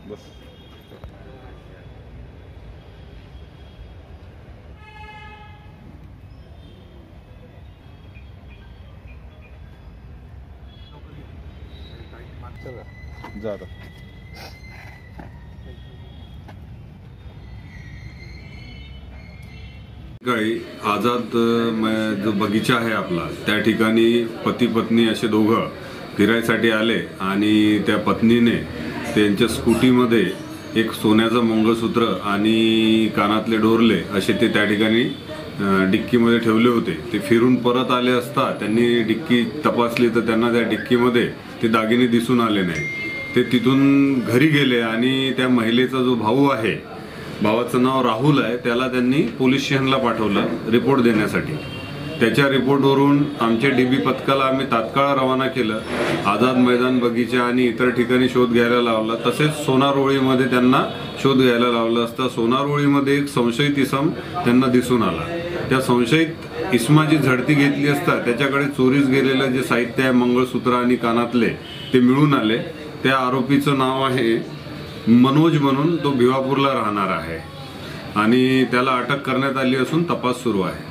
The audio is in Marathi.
बस जा आता. काही आझाद जो बगीचा आहे आपला त्या ठिकाणी पती पत्नी असे दोघं फिरायसाठी आले आणि त्या पत्नीने त्यांच्या स्कूटीमध्ये एक सोन्याचं मंगळसूत्र आणि कानातले डोरले असे ते त्या ठिकाणी डिक्कीमध्ये ठेवले होते. ते फिरून परत आले असता त्यांनी डिक्की तपासली तर त्यांना त्या डिक्कीमध्ये ते दागिने दिसून आले नाही. ते तिथून घरी गेले आणि त्या महिलेचा जो भाऊ आहे, भावाचं नाव राहुल आहे, त्याला त्यांनी पोलीस स्टेशनला पाठवलं रिपोर्ट देण्यासाठी. त्याच्या रिपोर्टवरून आमचे डीबी पथकाला आम्ही तात्काळ रवाना केलं. आझाद मैदान बगीचा आणि इतर ठिकाणी शोध घ्यायला लावला. तसेच सोनारओळीमध्ये त्यांना शोध घ्यायला लावलं असता सोनारओळीमध्ये एक संशयित इसम त्यांना दिसून आला. त्या संशयित इसमाची झडती घेतली असता त्याच्याकडे चोरीस गेलेलं जे साहित्य आहे, मंगळसूत्र आणि कानातले, ते मिळून आले. त्या आरोपीचं नाव आहे मनोज म्हणून, तो भिवापूरला राहणार आहे आणि त्याला अटक करण्यात आली असून तपास सुरू आहे.